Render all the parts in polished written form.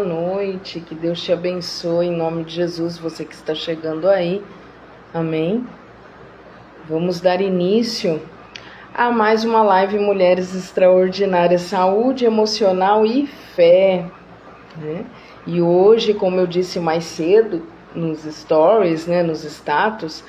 noite, que Deus te abençoe em nome de Jesus, você que está chegando aí, amém? Vamos dar início a mais uma live Mulheres Extraordinárias, Saúde Emocional e Fé, né? E hoje, como eu disse mais cedo, nos stories, né, nos status,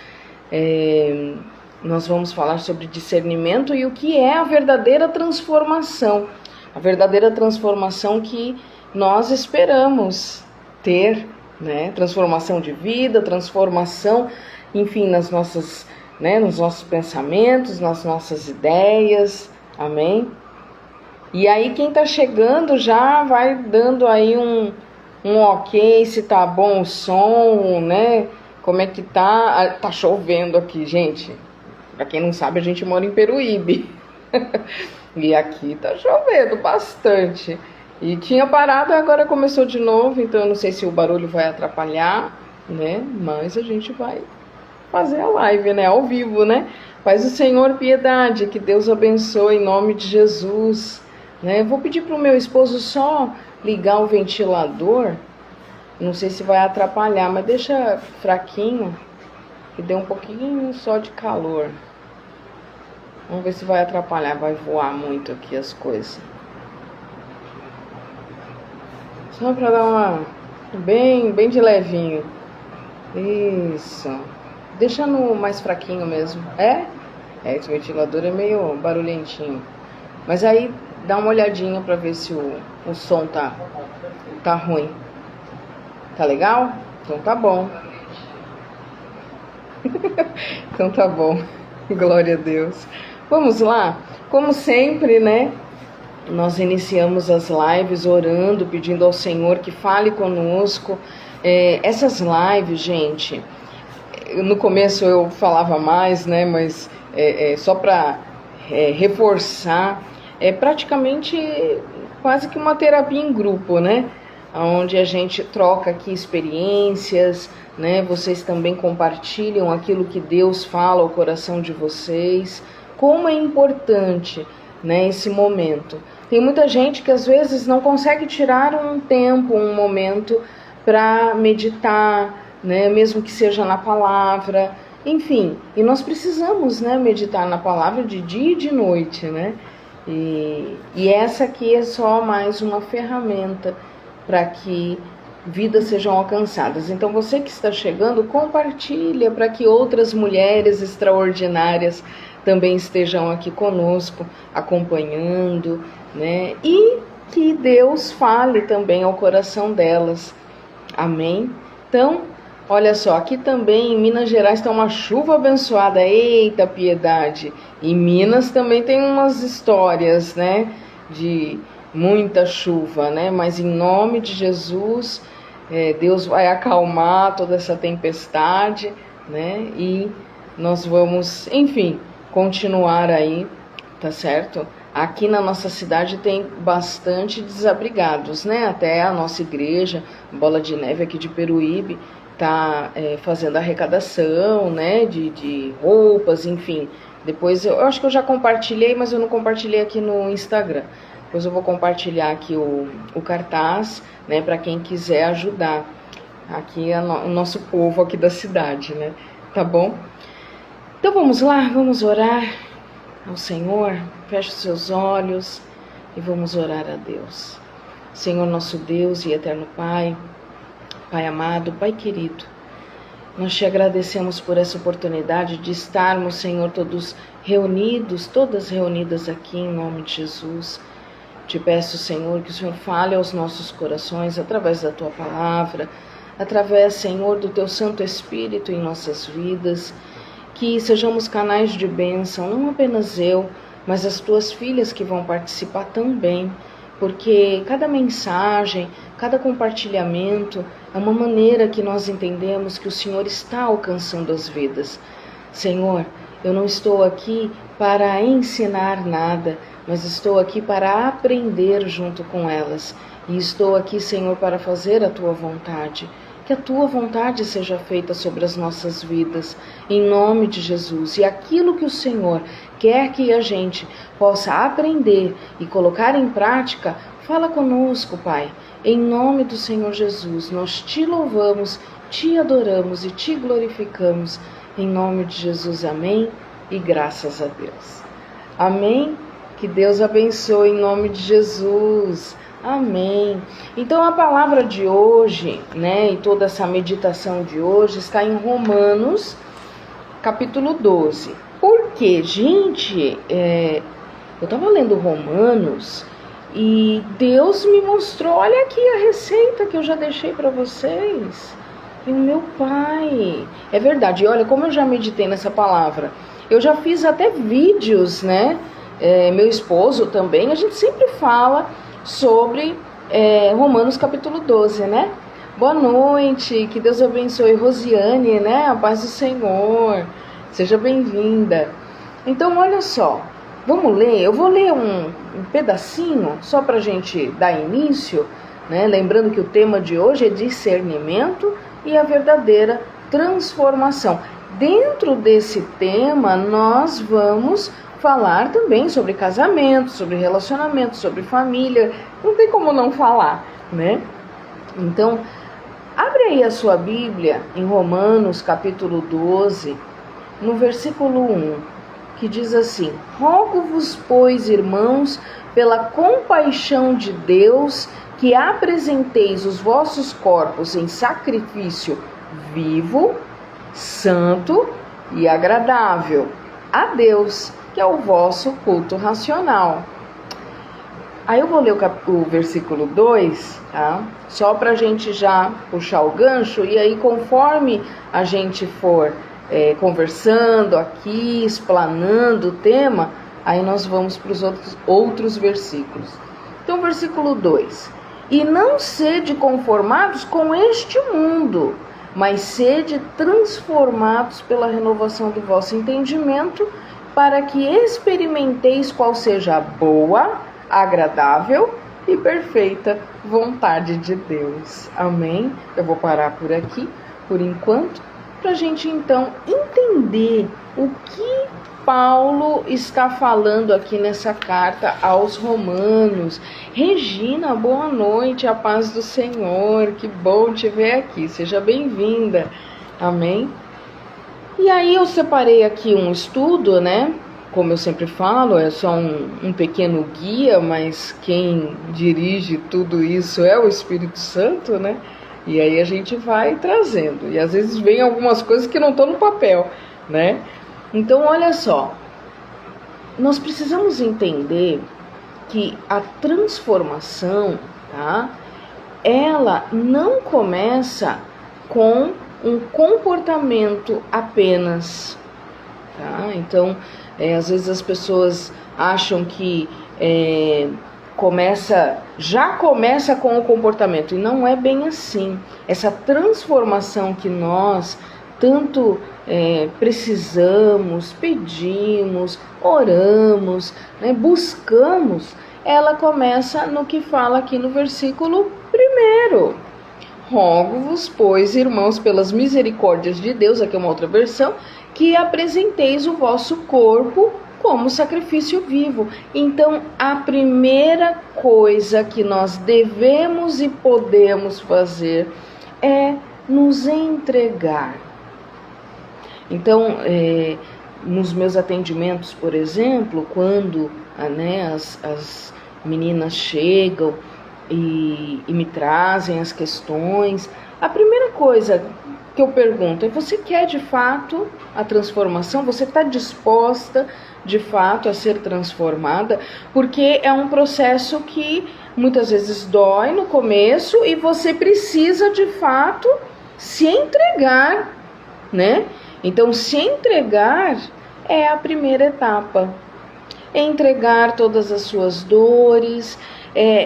nós vamos falar sobre discernimento e o que é a verdadeira transformação. A verdadeira transformação que nós esperamos ter, né? Transformação de vida, transformação, enfim, nas nossas, né, nos nossos pensamentos, nas nossas ideias, amém? E aí quem tá chegando já vai dando aí um ok, se tá bom o som, né? Como é que tá? Tá chovendo aqui, gente. Pra quem não sabe, a gente mora em Peruíbe. E aqui tá chovendo bastante. E tinha parado, agora começou de novo. Então eu não sei se o barulho vai atrapalhar, né? Mas a gente vai fazer a live, né? Ao vivo, né? Faz o Senhor piedade, que Deus abençoe em nome de Jesus, né? Eu vou pedir pro meu esposo só ligar o ventilador. Não sei se vai atrapalhar, mas deixa fraquinho, que dê um pouquinho só de calor. Vamos ver se vai atrapalhar, vai voar muito aqui as coisas. Só para dar uma bem de levinho. Isso. Deixa no mais fraquinho mesmo. Esse ventilador é meio barulhentinho. Mas aí dá uma olhadinha para ver se o som tá ruim. Tá legal? Então tá bom. Então tá bom. Glória a Deus. Vamos lá? Como sempre, né? Nós iniciamos as lives orando, pedindo ao Senhor que fale conosco. Essas lives, gente, no começo eu falava mais, né? Mas só para reforçar, é praticamente quase que uma terapia em grupo, né? Onde a gente troca aqui experiências, né? Vocês também compartilham aquilo que Deus fala ao coração de vocês. Como é importante, né, esse momento. Tem muita gente que às vezes não consegue tirar um tempo, um momento para meditar, né, mesmo que seja na palavra, enfim. E nós precisamos, né, meditar na palavra de dia e de noite, né? E essa aqui é só mais uma ferramenta para que vidas sejam alcançadas. Então você que está chegando, compartilha para que outras mulheres extraordinárias também estejam aqui conosco, acompanhando, né? E que Deus fale também ao coração delas. Amém? Então, olha só, aqui também em Minas Gerais está uma chuva abençoada. Eita, piedade! Em Minas também tem umas histórias, né? De muita chuva, né? Mas em nome de Jesus, Deus vai acalmar toda essa tempestade, né? E nós vamos, enfim, continuar aí, tá certo? Aqui na nossa cidade tem bastante desabrigados, né? Até a nossa igreja, Bola de Neve aqui de Peruíbe, tá fazendo arrecadação, né? De roupas, enfim. Depois eu acho que eu já compartilhei, mas eu não compartilhei aqui no Instagram. Depois eu vou compartilhar aqui o cartaz, né? Para quem quiser ajudar. Aqui é o nosso povo aqui da cidade, né? Tá bom? Então vamos lá, vamos orar ao Senhor. Feche os seus olhos e vamos orar a Deus. Senhor nosso Deus e eterno Pai, Pai amado, Pai querido, nós te agradecemos por essa oportunidade de estarmos, Senhor, todos reunidos, todas reunidas aqui em nome de Jesus. Te peço, Senhor, que o Senhor fale aos nossos corações através da Tua palavra, através, Senhor, do Teu Santo Espírito em nossas vidas, que sejamos canais de bênção, não apenas eu, mas as Tuas filhas que vão participar também, porque cada mensagem, cada compartilhamento é uma maneira que nós entendemos que o Senhor está alcançando as vidas. Senhor, eu não estou aqui para ensinar nada, mas estou aqui para aprender junto com elas. E estou aqui, Senhor, para fazer a Tua vontade. que a tua vontade seja feita sobre as nossas vidas, em nome de Jesus. E aquilo que o Senhor quer que a gente possa aprender e colocar em prática, fala conosco, Pai. Em nome do Senhor Jesus, nós te louvamos, te adoramos e te glorificamos. Em nome de Jesus, amém. E graças a Deus. Amém. Que Deus abençoe em nome de Jesus. Amém. Então a palavra de hoje, né, e toda essa meditação de hoje está em Romanos, capítulo 12. Porque, gente, eu estava lendo Romanos e Deus me mostrou, olha aqui a receita que eu já deixei para vocês. E o meu Pai, é verdade, olha como eu já meditei nessa palavra. Eu já fiz até vídeos, né, meu esposo também, a gente sempre fala sobre Romanos capítulo 12, né? Boa noite, que Deus abençoe, Rosiane, né? A paz do Senhor, seja bem-vinda. Então, olha só, vamos ler, eu vou ler um pedacinho, só para a gente dar início, né? Lembrando que o tema de hoje é discernimento e a verdadeira transformação. Dentro desse tema, nós vamos falar também sobre casamento, sobre relacionamento, sobre família, não tem como não falar, né? Então, abre aí a sua Bíblia em Romanos capítulo 12, no versículo 1, que diz assim: Rogo-vos, pois, irmãos, pela compaixão de Deus, que apresenteis os vossos corpos em sacrifício vivo, santo e agradável a Deus, que é o vosso culto racional. Aí eu vou ler o versículo 2, tá? Só para a gente já puxar o gancho, e aí conforme a gente for conversando aqui, explanando o tema, aí nós vamos para os outros versículos. Então, versículo 2: E não sede conformados com este mundo, mas sede transformados pela renovação do vosso entendimento, para que experimenteis qual seja a boa, agradável e perfeita vontade de Deus. Amém? Eu vou parar por aqui, por enquanto, para a gente então entender o que Paulo está falando aqui nessa carta aos Romanos. Regina, boa noite, a paz do Senhor, que bom te ver aqui, seja bem-vinda. Amém? E aí eu separei aqui um estudo, né? Como eu sempre falo, é só um pequeno guia, mas quem dirige tudo isso é o Espírito Santo, né? E aí a gente vai trazendo. E às vezes vem algumas coisas que não estão no papel, né? Então, olha só. Nós precisamos entender que a transformação, tá? Ela não começa com um comportamento apenas, tá? Então, às vezes as pessoas acham que já começa com o comportamento, e não é bem assim. Essa transformação que nós tanto precisamos, pedimos, oramos, né, buscamos, ela começa no que fala aqui no versículo 1. Rogo-vos, pois, irmãos, pelas misericórdias de Deus, aqui é uma outra versão, que apresenteis o vosso corpo como sacrifício vivo. Então, a primeira coisa que nós devemos e podemos fazer é nos entregar. Então, nos meus atendimentos, por exemplo, quando as meninas chegam e me trazem as questões, a primeira coisa que eu pergunto é: você quer de fato a transformação? Você está disposta de fato a ser transformada? Porque é um processo que muitas vezes dói no começo e você precisa de fato se entregar, né? Então, se entregar é a primeira etapa. Entregar todas as suas dores.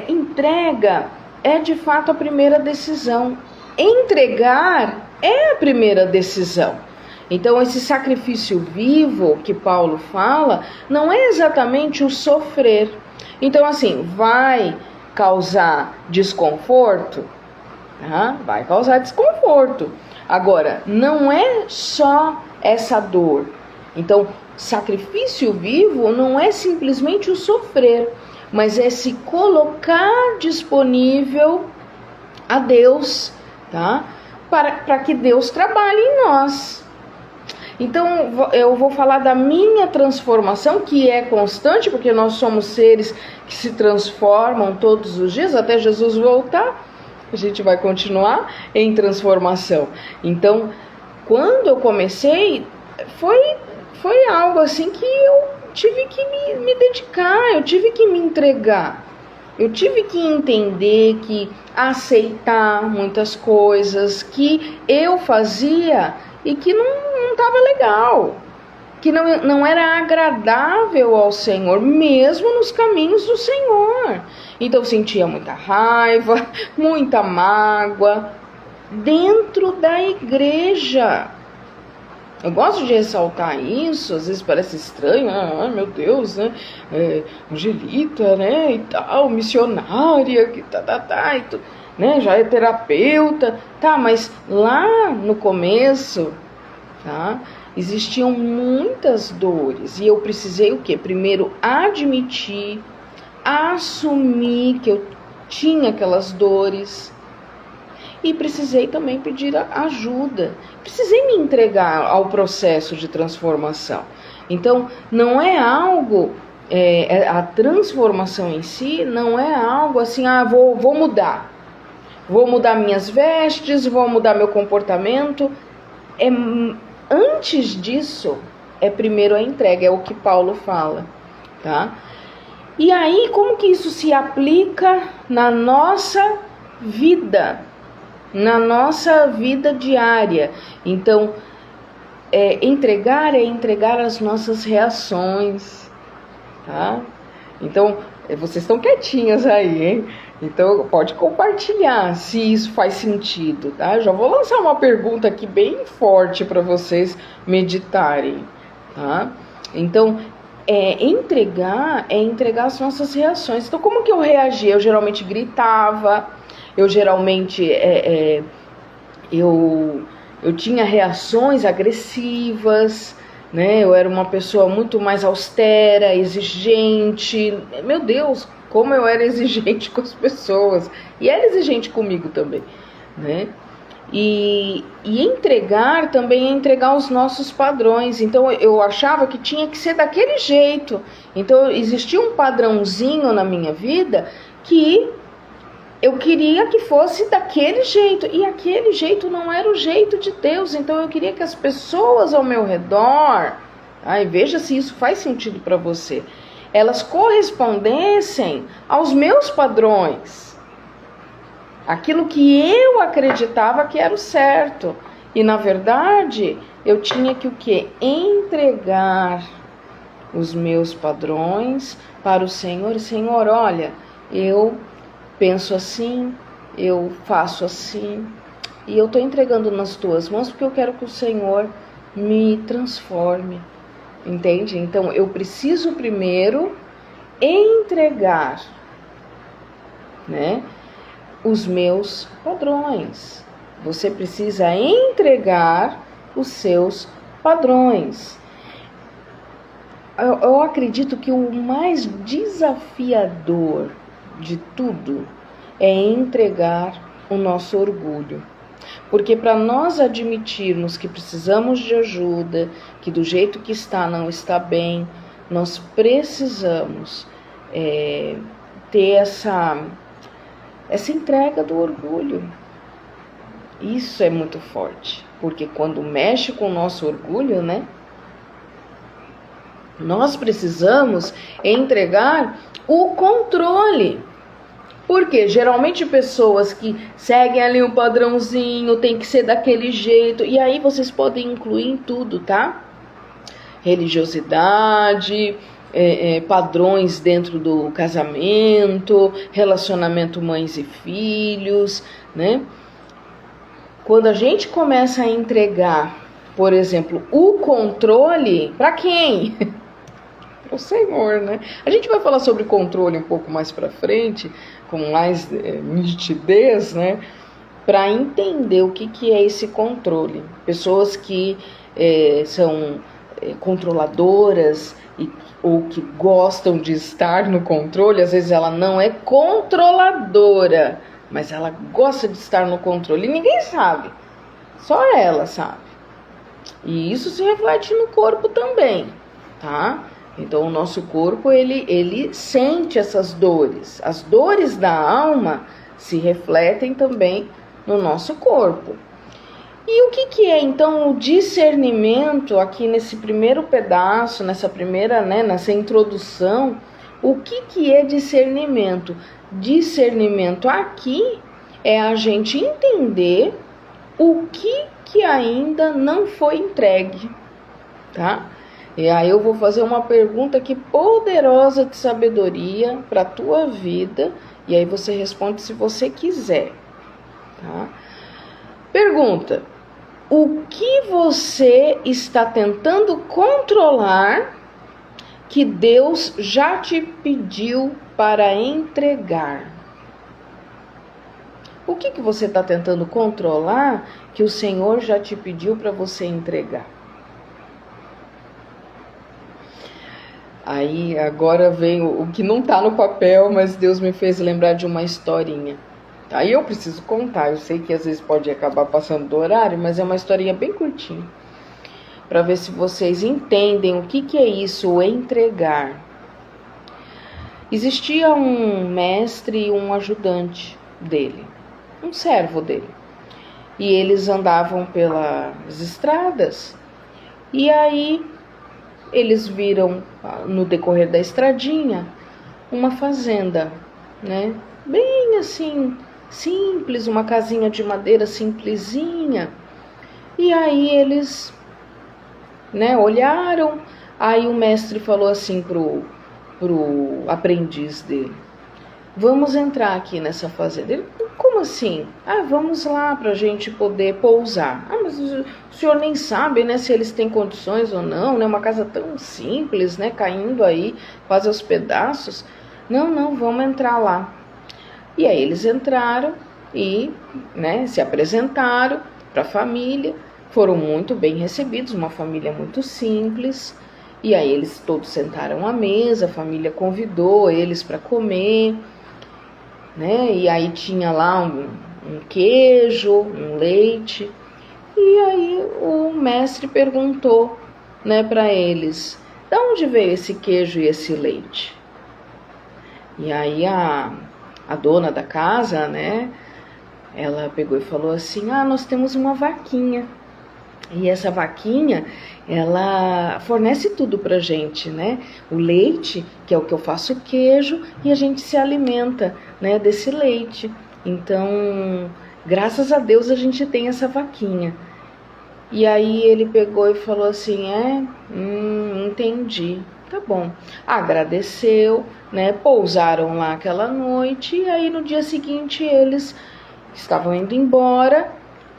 Entrega é de fato a primeira decisão. Entregar é a primeira decisão. Então, esse sacrifício vivo que Paulo fala não é exatamente o sofrer. Então, assim, vai causar desconforto? tá? Vai causar desconforto. Agora, não é só essa dor. Então, sacrifício vivo não é simplesmente o sofrer, mas é se colocar disponível a Deus, tá? Para que Deus trabalhe em nós. Então, eu vou falar da minha transformação, que é constante, porque nós somos seres que se transformam todos os dias, até Jesus voltar, a gente vai continuar em transformação. Então, quando eu comecei, foi algo assim que eu tive que me dedicar, eu tive que me entregar. Eu tive que entender, que aceitar muitas coisas que eu fazia e que não estava legal, que não era agradável ao Senhor, mesmo nos caminhos do Senhor. Então eu sentia muita raiva, muita mágoa dentro da igreja. Eu gosto de ressaltar isso, às vezes parece estranho, meu Deus, né? Angelita, né? E tal, missionária, que e tudo, né? Já é terapeuta, tá? Mas lá no começo, tá? Existiam muitas dores e eu precisei o quê? Primeiro admitir, assumir que eu tinha aquelas dores. E precisei também pedir ajuda. Precisei me entregar ao processo de transformação. Então, não é algo, a transformação em si não é algo assim, vou mudar. Vou mudar minhas vestes, vou mudar meu comportamento. Antes disso, é primeiro a entrega, é o que Paulo fala, tá? E aí, como que isso se aplica na nossa vida? Na nossa vida diária. Então, entregar é entregar as nossas reações, tá? Então, vocês estão quietinhas aí, hein? Então, pode compartilhar se isso faz sentido, tá? Já vou lançar uma pergunta aqui bem forte para vocês meditarem, tá? Então, entregar é entregar as nossas reações. Então, como que eu reagia? Eu geralmente gritava. Eu geralmente, eu tinha reações agressivas, né? Eu era uma pessoa muito mais austera, exigente. Meu Deus, como eu era exigente com as pessoas. E era exigente comigo também, né? E entregar também é entregar os nossos padrões. Então eu achava que tinha que ser daquele jeito. Então existia um padrãozinho na minha vida que eu queria que fosse daquele jeito, e aquele jeito não era o jeito de Deus. Então eu queria que as pessoas ao meu redor, e veja se isso faz sentido para você, elas correspondessem aos meus padrões, aquilo que eu acreditava que era o certo. E na verdade eu tinha que o quê? Entregar os meus padrões para o Senhor. Senhor, olha, eu penso assim, eu faço assim, e eu estou entregando nas tuas mãos porque eu quero que o Senhor me transforme, entende? Então eu preciso primeiro entregar, né, os meus padrões. Você precisa entregar os seus padrões. Eu acredito que o mais desafiador de tudo é entregar o nosso orgulho. Porque para nós admitirmos que precisamos de ajuda, que do jeito que está não está bem, nós precisamos ter essa entrega do orgulho. Isso é muito forte, porque quando mexe com o nosso orgulho, né? Nós precisamos entregar o controle. Porque geralmente pessoas que seguem ali um padrãozinho, tem que ser daquele jeito. E aí vocês podem incluir em tudo, tá? Religiosidade, padrões dentro do casamento, relacionamento mães e filhos, né? Quando a gente começa a entregar, por exemplo, o controle, para quem? O Senhor, né? A gente vai falar sobre controle um pouco mais para frente, com mais nitidez, né? para entender o que é esse controle. Pessoas que são controladoras ou que gostam de estar no controle, às vezes ela não é controladora, mas ela gosta de estar no controle e ninguém sabe, só ela sabe. E isso se reflete no corpo também, tá? Então o nosso corpo, ele sente essas dores. As dores da alma se refletem também no nosso corpo. E o que é então o discernimento aqui nesse primeiro pedaço, nessa primeira, nessa introdução? O que é discernimento? Discernimento aqui é a gente entender o que ainda não foi entregue, tá? E aí eu vou fazer uma pergunta aqui poderosa de sabedoria para a tua vida, e aí você responde se você quiser, tá? Pergunta: o que você está tentando controlar que Deus já te pediu para entregar? O que você está tentando controlar que o Senhor já te pediu para você entregar? Aí agora vem o que não está no papel, mas Deus me fez lembrar de uma historinha. Aí eu preciso contar, eu sei que às vezes pode acabar passando do horário, mas é uma historinha bem curtinha, para ver se vocês entendem o que é isso, o entregar. Existia um mestre e um ajudante dele, um servo dele, e eles andavam pelas estradas, e aí eles viram no decorrer da estradinha uma fazenda, né, bem assim, simples, uma casinha de madeira simplesinha. E aí eles, olharam. Aí o mestre falou assim pro aprendiz dele: vamos entrar aqui nessa fazenda. Ele: como assim? Vamos lá pra gente poder pousar. Mas o senhor nem sabe, se eles têm condições ou não, uma casa tão simples, caindo aí quase aos pedaços. Não, vamos entrar lá. E aí eles entraram e se apresentaram para a família, foram muito bem recebidos, uma família muito simples. E aí eles todos sentaram à mesa, a família convidou eles para comer, e aí tinha lá um queijo, um leite. E aí o mestre perguntou para eles: de onde veio esse queijo e esse leite? E aí a dona da casa, ela pegou e falou assim: nós temos uma vaquinha. E essa vaquinha, ela fornece tudo pra gente, O leite, que é o que eu faço queijo, e a gente se alimenta, desse leite. Então, graças a Deus a gente tem essa vaquinha. E aí ele pegou e falou assim: entendi. Tá bom. Agradeceu, pousaram lá aquela noite, e aí no dia seguinte eles estavam indo embora,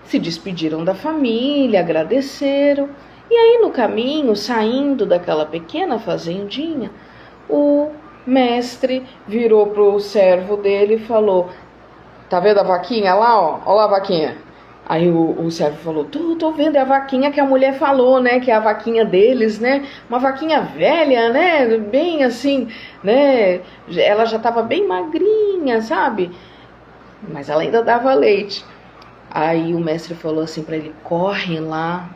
se despediram da família, agradeceram. E aí no caminho, saindo daquela pequena fazendinha, o mestre virou pro servo dele e falou: tá vendo a vaquinha lá, ó? Olha lá a vaquinha. Aí o servo falou: tô vendo, é a vaquinha que a mulher falou, que é a vaquinha deles, uma vaquinha velha, bem assim, ela já estava bem magrinha, sabe, mas ela ainda dava leite. Aí o mestre falou assim para ele: corre lá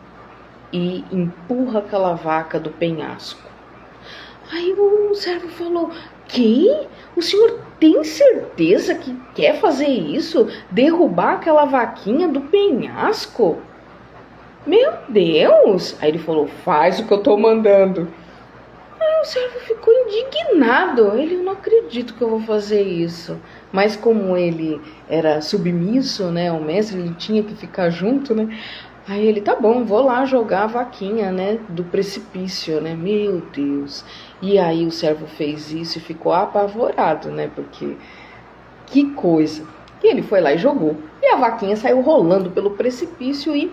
e empurra aquela vaca do penhasco. Aí o servo falou: que? O senhor tem certeza que quer fazer isso? Derrubar aquela vaquinha do penhasco? Meu Deus! Aí ele falou: faz o que eu tô mandando. Aí o servo ficou indignado. Ele: eu não acredito que eu vou fazer isso. Mas como ele era submisso, ao mestre, ele tinha que ficar junto, Aí ele: tá bom, vou lá jogar a vaquinha, do precipício, Meu Deus. E aí o servo fez isso e ficou apavorado, porque que coisa. E ele foi lá e jogou. E a vaquinha saiu rolando pelo precipício e...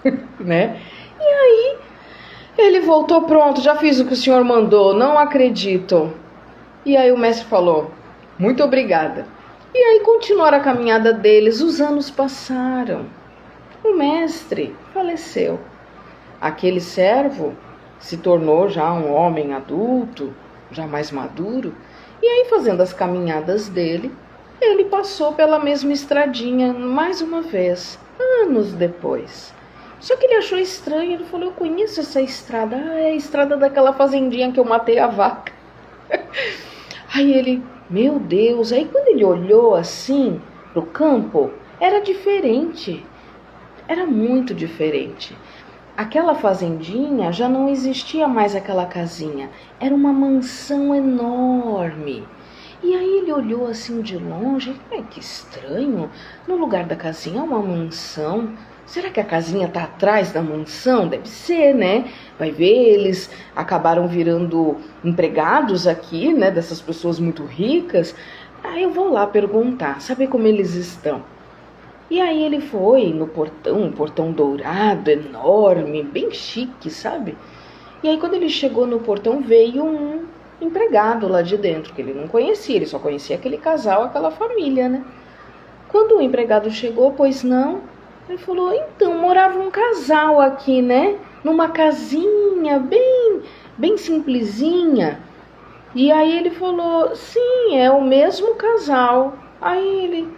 E aí ele voltou: pronto, já fiz o que o senhor mandou, não acredito. E aí o mestre falou: muito obrigada. E aí continuaram a caminhada deles, os anos passaram. O mestre faleceu. Aquele servo se tornou já um homem adulto, já mais maduro. E aí, fazendo as caminhadas dele, ele passou pela mesma estradinha mais uma vez, anos depois. Só que ele achou estranho, ele falou, eu conheço essa estrada. Ah, é a estrada daquela fazendinha que eu matei a vaca. Aí ele, meu Deus, aí quando ele olhou assim pro campo, era diferente, era muito diferente. Aquela fazendinha já não existia mais aquela casinha, era uma mansão enorme. E aí ele olhou assim de longe, que estranho, no lugar da casinha é uma mansão. Será que a casinha está atrás da mansão? Deve ser, né? Vai ver, eles acabaram virando empregados aqui, né? Dessas pessoas muito ricas. Aí eu vou lá perguntar, saber como eles estão. E aí ele foi no portão, um portão dourado, enorme, bem chique, sabe? E aí quando ele chegou no portão, veio um empregado lá de dentro, que ele não conhecia, ele só conhecia aquele casal, aquela família, né? Quando o empregado chegou, pois não, ele falou, então, morava um casal aqui, né? Numa casinha bem simplesinha. E aí ele falou, sim, é o mesmo casal. Aí ele,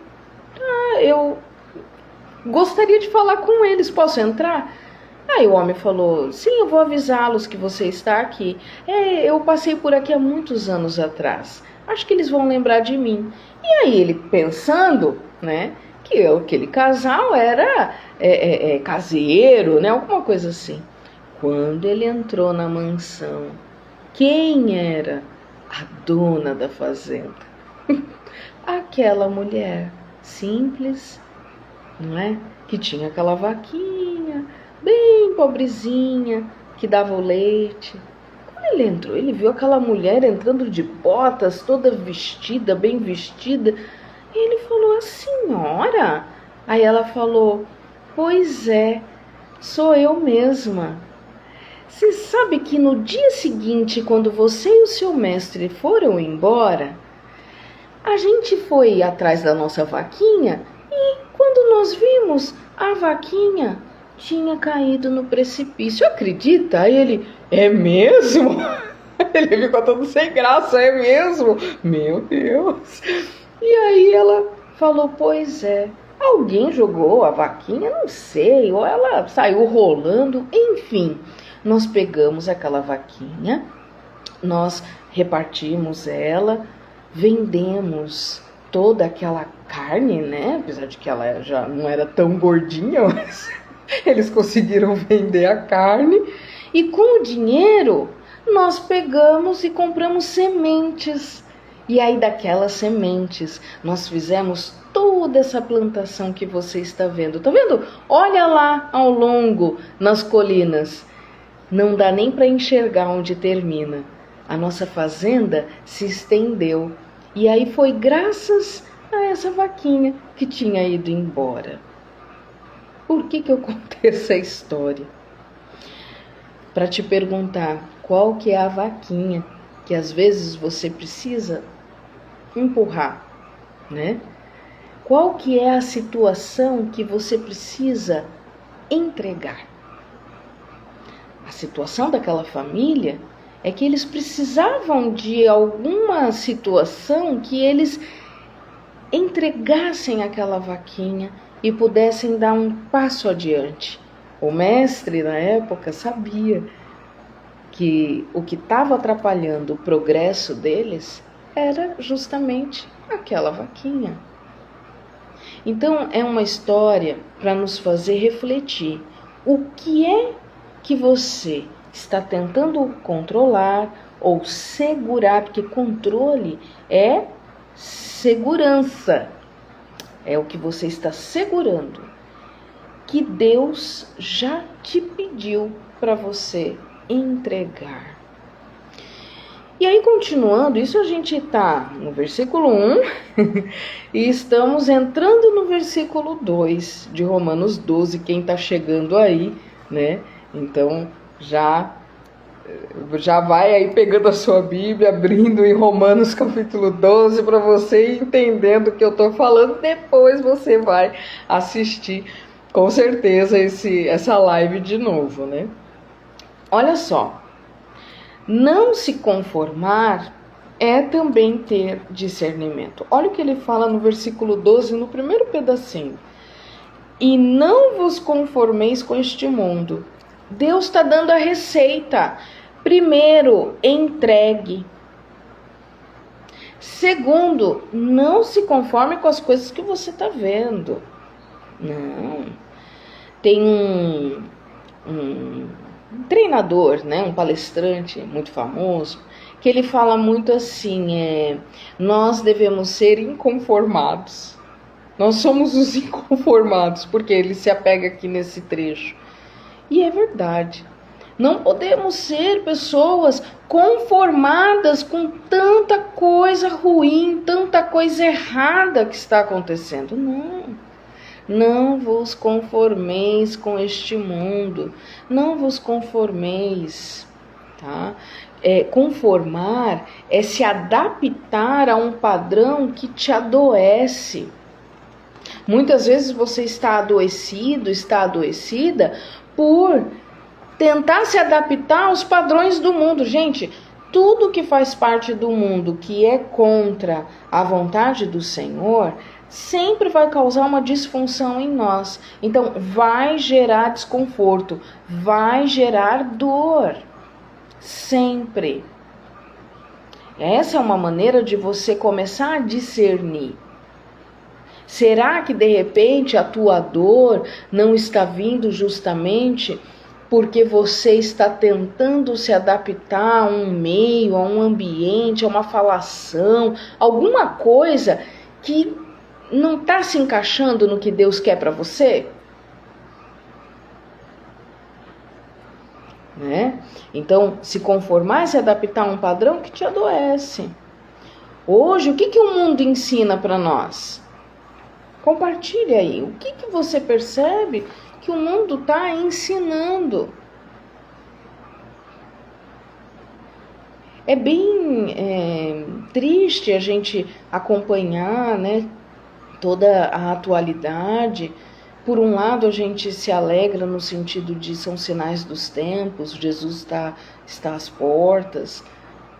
eu gostaria de falar com eles, posso entrar? Aí o homem falou, sim, eu vou avisá-los que você está aqui. Eu passei por aqui há muitos anos atrás. Acho que eles vão lembrar de mim. E aí ele pensando, né, que aquele casal era caseiro, né, alguma coisa assim. Quando ele entrou na mansão, quem era a dona da fazenda? Aquela mulher simples, não é? Que tinha aquela vaquinha, bem pobrezinha, que dava o leite. Quando ele entrou, ele viu aquela mulher entrando de botas, toda vestida, bem vestida. E ele falou, a senhora? Aí ela falou, pois é, sou eu mesma. Você sabe que no dia seguinte, quando você e o seu mestre foram embora, a gente foi atrás da nossa vaquinha e quando nós vimos, a vaquinha tinha caído no precipício. Acredita? Aí ele, é mesmo? Ele ficou todo sem graça, é mesmo? Meu Deus! E aí ela falou, pois é, alguém jogou a vaquinha, não sei, ou ela saiu rolando, enfim. Nós pegamos aquela vaquinha, nós repartimos ela, vendemos toda aquela carne, né? Apesar de que ela já não era tão gordinha, mas eles conseguiram vender a carne. E com o dinheiro, nós pegamos e compramos sementes. E aí daquelas sementes, nós fizemos toda essa plantação que você está vendo. Tá vendo? Olha lá ao longo, nas colinas. Não dá nem para enxergar onde termina. A nossa fazenda se estendeu. E aí foi graças a essa vaquinha que tinha ido embora. Por que eu contei essa história? Para te perguntar qual que é a vaquinha que às vezes você precisa empurrar, né? Qual que é a situação que você precisa entregar? A situação daquela família é que eles precisavam de alguma situação que eles entregassem aquela vaquinha e pudessem dar um passo adiante. O mestre, na época, sabia que o que estava atrapalhando o progresso deles era justamente aquela vaquinha. Então, é uma história para nos fazer refletir. O que é que você está tentando controlar ou segurar? Porque controle é segurança. É o que você está segurando, que Deus já te pediu para você entregar. E aí, continuando, isso a gente está no versículo 1 e estamos entrando no versículo 2 de Romanos 12, quem está chegando aí, né? Então, já Já vai aí pegando a sua Bíblia, abrindo em Romanos capítulo 12 para você ir entendendo o que eu estou falando. Depois você vai assistir com certeza essa live de novo, né? Olha só, não se conformar é também ter discernimento. Olha o que ele fala no versículo 12, no primeiro pedacinho. E não vos conformeis com este mundo. Deus está dando a receita. Primeiro, entregue. Segundo, não se conforme com as coisas que você está vendo. Não. Tem um treinador, né, um palestrante muito famoso, que ele fala muito assim, nós devemos ser inconformados. Nós somos os inconformados, porque ele se apega aqui nesse trecho. E é verdade. Não podemos ser pessoas conformadas com tanta coisa ruim, tanta coisa errada que está acontecendo. Não. Não vos conformeis com este mundo. Não vos conformeis, tá? Conformar é se adaptar a um padrão que te adoece. Muitas vezes você está adoecido, está adoecida por tentar se adaptar aos padrões do mundo. Gente, tudo que faz parte do mundo que é contra a vontade do Senhor sempre vai causar uma disfunção em nós. Então, vai gerar desconforto, vai gerar dor. Sempre. Essa é uma maneira de você começar a discernir. Será que de repente a tua dor não está vindo justamente porque você está tentando se adaptar a um meio, a um ambiente, a uma falação, alguma coisa que não está se encaixando no que Deus quer para você? Né? Então, se conformar e se adaptar a um padrão que te adoece. Hoje, o que o mundo ensina para nós? Compartilhe aí. O que você percebe que o mundo está ensinando? É bem triste a gente acompanhar, né, toda a atualidade. Por um lado, a gente se alegra no sentido de são sinais dos tempos, Jesus está às portas.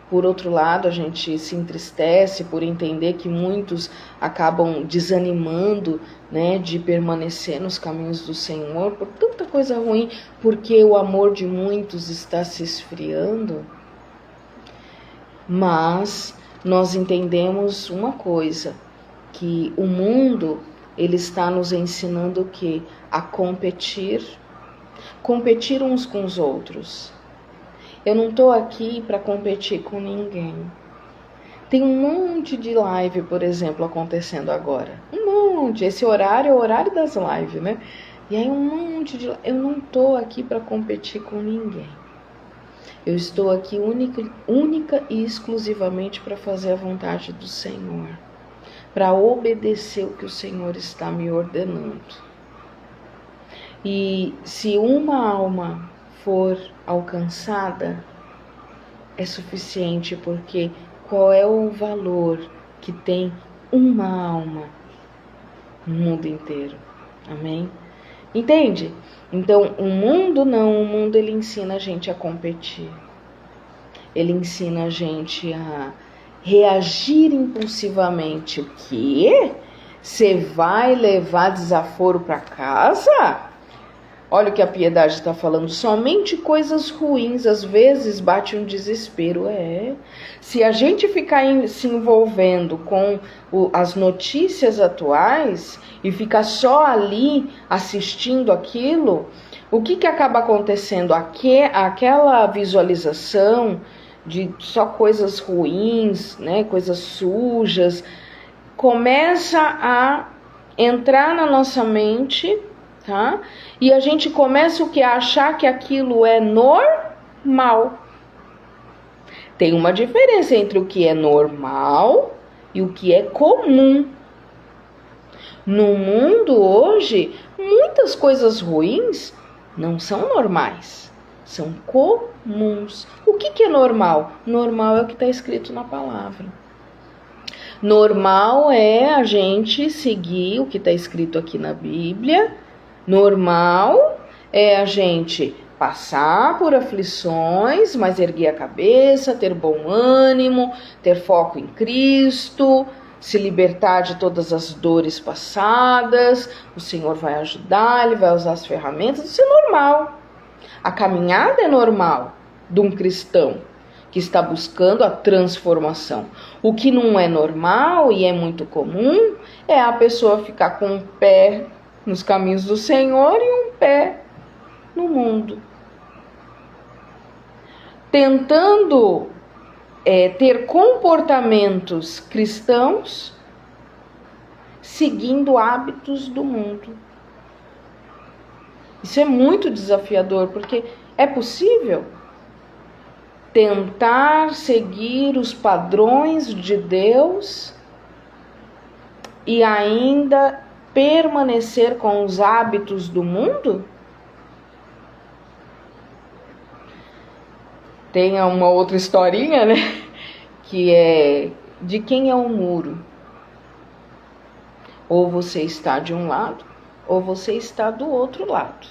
Por outro lado, a gente se entristece por entender que muitos acabam desanimando, né, de permanecer nos caminhos do Senhor por tanta coisa ruim, porque o amor de muitos está se esfriando. Mas nós entendemos uma coisa, que o mundo ele está nos ensinando o quê? A competir uns com os outros. Eu não estou aqui para competir com ninguém. Tem um monte de live, por exemplo, acontecendo agora. Um monte. Esse horário é o horário das lives, né? E aí um monte de... Eu não estou aqui para competir com ninguém. Eu estou aqui única e exclusivamente para fazer a vontade do Senhor. Para obedecer o que o Senhor está me ordenando. E se uma alma for alcançada, é suficiente, porque qual é o valor que tem uma alma no mundo inteiro? Amém? Entende? Então, o mundo ele ensina a gente a competir. Ele ensina a gente a reagir impulsivamente. O quê? Você vai levar desaforo para casa? Olha o que a Piedade está falando, somente coisas ruins, às vezes bate um desespero. Se a gente ficar se envolvendo com as notícias atuais e ficar só ali assistindo aquilo, o que acaba acontecendo? Aquela visualização de só coisas ruins, né, coisas sujas, começa a entrar na nossa mente, tá? E a gente começa o que? A achar que aquilo é normal. Tem uma diferença entre o que é normal e o que é comum. No mundo hoje, muitas coisas ruins não são normais. são comuns. O que é normal? Normal é o que está escrito na palavra. Normal é a gente seguir o que está escrito aqui na Bíblia. Normal é a gente passar por aflições, mas erguer a cabeça, ter bom ânimo, ter foco em Cristo, se libertar de todas as dores passadas. O Senhor vai ajudar, Ele vai usar as ferramentas. Isso é normal. A caminhada é normal de um cristão que está buscando a transformação. O que não é normal e é muito comum é a pessoa ficar com um pé nos caminhos do Senhor e um pé no mundo, tentando ter comportamentos cristãos, seguindo hábitos do mundo. Isso é muito desafiador, porque é possível tentar seguir os padrões de Deus e ainda permanecer com os hábitos do mundo? Tem uma outra historinha, né? Que é de quem é o muro. Ou você está de um lado, ou você está do outro lado.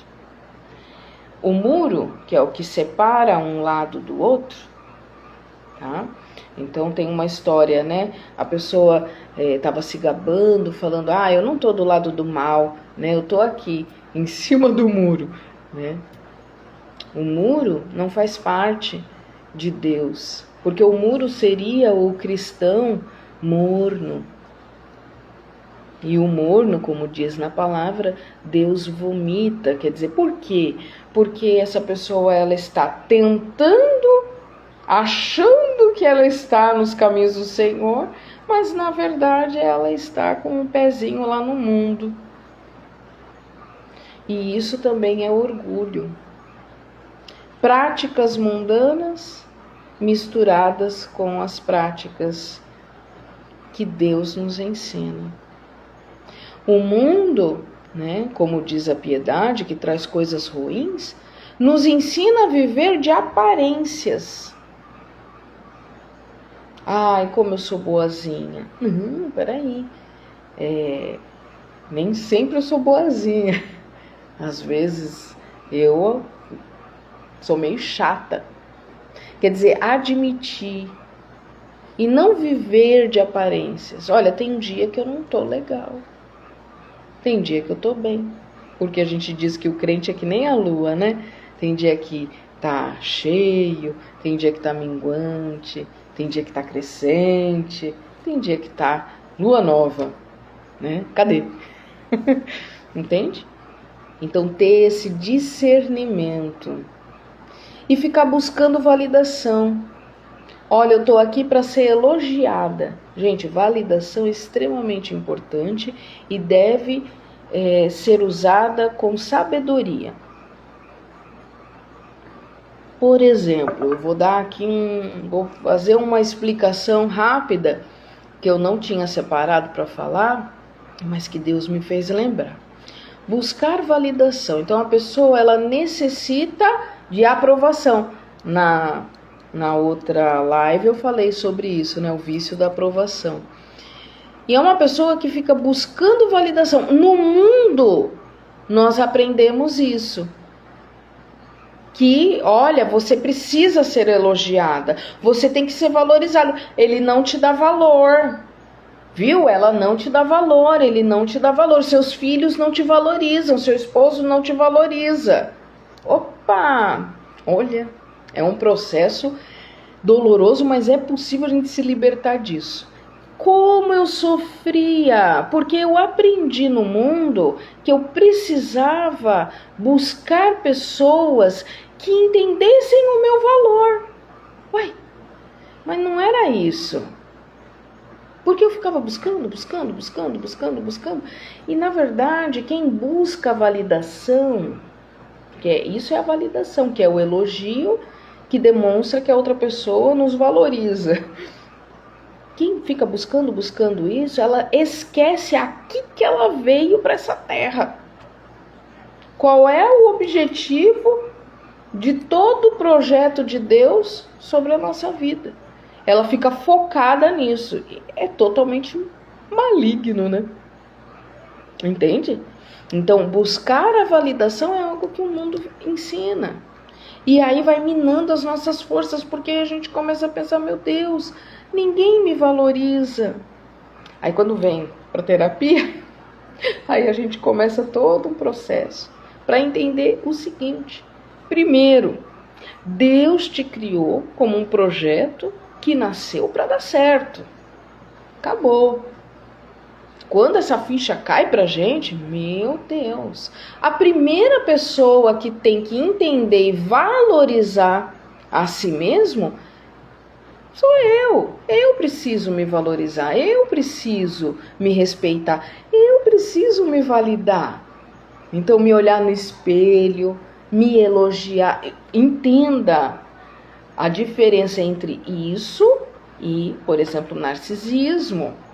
O muro, que é o que separa um lado do outro, tá? Então tem uma história, né? A pessoa estava se gabando, falando, eu não estou do lado do mal, né? Eu estou aqui, em cima do muro, né? O muro não faz parte de Deus, porque o muro seria o cristão morno. E o morno, como diz na palavra, Deus vomita. Quer dizer, por quê? Porque essa pessoa ela está tentando, achando que ela está nos caminhos do Senhor, mas na verdade ela está com um pezinho lá no mundo. E isso também é orgulho. Práticas mundanas misturadas com as práticas que Deus nos ensina. O mundo, né, como diz a piedade, que traz coisas ruins, nos ensina a viver de aparências. Como eu sou boazinha. Peraí. Nem sempre eu sou boazinha. Às vezes eu sou meio chata. Quer dizer, admitir e não viver de aparências. Olha, tem um dia que eu não tô legal. Tem dia que eu tô bem. Porque a gente diz que o crente é que nem a lua, né? Tem dia que tá cheio, tem dia que tá minguante, tem dia que tá crescente, tem dia que tá lua nova, né? Cadê? Entende? Então ter esse discernimento e ficar buscando validação. Olha, eu tô aqui para ser elogiada. Gente, validação é extremamente importante e deve ser usada com sabedoria. Por exemplo, eu vou dar aqui vou fazer uma explicação rápida que eu não tinha separado para falar, mas que Deus me fez lembrar. Buscar validação. Então a pessoa ela necessita de aprovação. Na outra live eu falei sobre isso, né? O vício da aprovação. E é uma pessoa que fica buscando validação. No mundo, nós aprendemos isso. Que, olha, você precisa ser elogiada. Você tem que ser valorizado. Ele não te dá valor. Viu? Ela não te dá valor. Ele não te dá valor. Seus filhos não te valorizam. Seu esposo não te valoriza. Opa! Olha, é um processo doloroso, mas é possível a gente se libertar disso. Como eu sofria, porque eu aprendi no mundo que eu precisava buscar pessoas que entendessem o meu valor. Uai, mas não era isso. Porque eu ficava buscando. E na verdade, quem busca a validação, isso é a validação, que é o elogio que demonstra que a outra pessoa nos valoriza. Quem fica buscando isso, ela esquece aqui que ela veio para essa terra. Qual é o objetivo de todo o projeto de Deus sobre a nossa vida. Ela fica focada nisso. É totalmente maligno, né? Entende? Então, buscar a validação é algo que o mundo ensina. E aí vai minando as nossas forças, porque a gente começa a pensar, meu Deus, ninguém me valoriza. Aí quando vem para terapia, aí a gente começa todo um processo para entender o seguinte. Primeiro, Deus te criou como um projeto que nasceu para dar certo. Acabou. Quando essa ficha cai pra gente, meu Deus, a primeira pessoa que tem que entender e valorizar a si mesmo sou eu. Eu preciso me valorizar, eu preciso me respeitar, eu preciso me validar. Então, me olhar no espelho, me elogiar. Entenda a diferença entre isso e, por exemplo, narcisismo.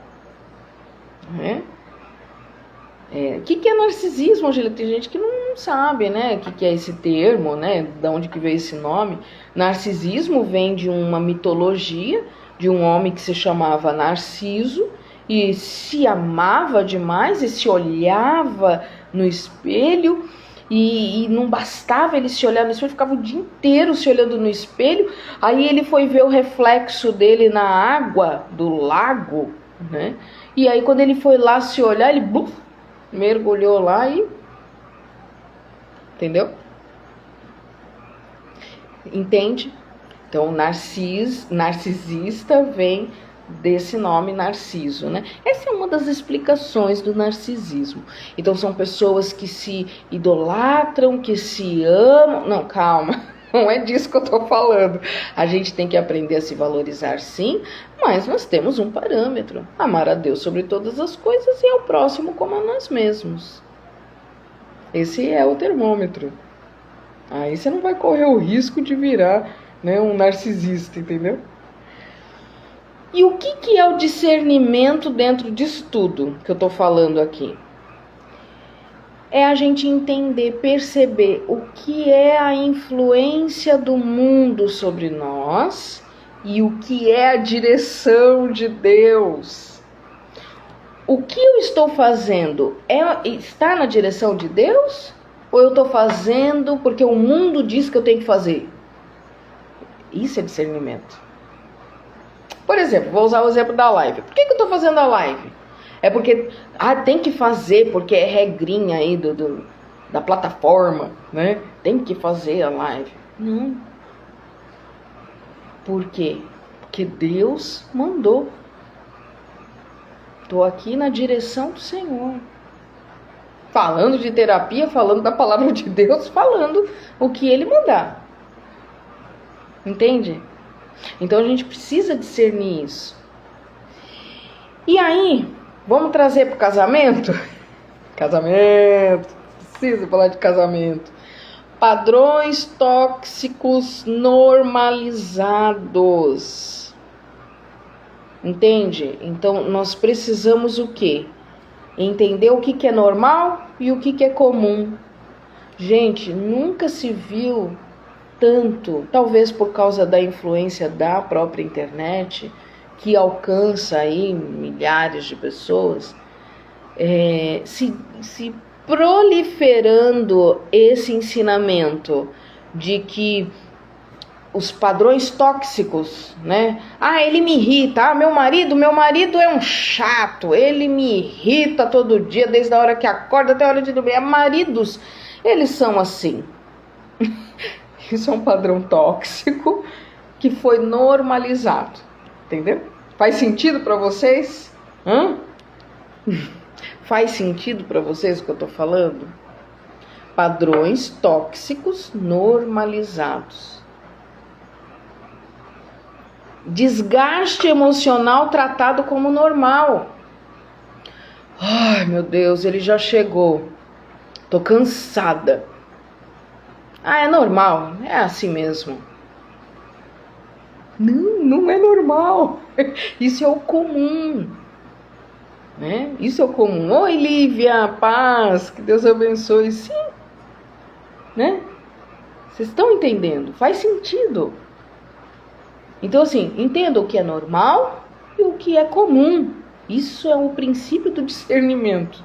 O que é narcisismo, Angélica? Tem gente que não sabe, né? O que é esse termo, né? De onde que veio esse nome? Narcisismo vem de uma mitologia de um homem que se chamava Narciso e se amava demais e se olhava no espelho e não bastava ele se olhar no espelho, ficava o dia inteiro se olhando no espelho. Aí ele foi ver o reflexo dele na água do lago, né? E aí quando ele foi lá se olhar, ele mergulhou lá e... Entendeu? Entende? Então, narcisista vem desse nome Narciso, né? Essa é uma das explicações do narcisismo. Então, são pessoas que se idolatram, que se amam... Não, calma. Não é disso que eu tô falando. A gente tem que aprender a se valorizar, sim, mas nós temos um parâmetro. Amar a Deus sobre todas as coisas e ao próximo como a nós mesmos. Esse é o termômetro. Aí você não vai correr o risco de virar, né, um narcisista, entendeu? E o que é o discernimento dentro disso tudo que eu tô falando aqui? É a gente entender, perceber o que é a influência do mundo sobre nós e o que é a direção de Deus. O que eu estou fazendo está na direção de Deus? Ou eu estou fazendo porque o mundo diz que eu tenho que fazer? Isso é discernimento. Por exemplo, vou usar o exemplo da live. Por que eu estou fazendo a live? É porque tem que fazer, porque é regrinha aí da plataforma, né? Tem que fazer a live. Não. Por quê? Porque Deus mandou. Estou aqui na direção do Senhor. Falando de terapia, falando da palavra de Deus, falando o que Ele mandar. Entende? Então a gente precisa discernir isso. E aí... Vamos trazer para o casamento? Casamento, preciso falar de casamento. Padrões tóxicos normalizados. Entende? Então, nós precisamos o quê? Entender o que é normal e o que é comum. Gente, nunca se viu tanto, talvez por causa da influência da própria internet, que alcança aí milhares de pessoas, se proliferando esse ensinamento de que os padrões tóxicos, né? Ele me irrita, meu marido é um chato, ele me irrita todo dia, desde a hora que acorda até a hora de dormir. Maridos, eles são assim. Isso é um padrão tóxico que foi normalizado, entendeu? Faz sentido para vocês? Faz sentido para vocês o que eu tô falando? Padrões tóxicos normalizados. Desgaste emocional tratado como normal. Ai, meu Deus, ele já chegou. Tô cansada. É normal, é assim mesmo. Não é normal. Isso é o comum, né? Isso é o comum. Oi, Lívia, paz, que Deus abençoe. Sim, né? Vocês estão entendendo? Faz sentido. Então, assim, entenda o que é normal e o que é comum. Isso é o princípio do discernimento.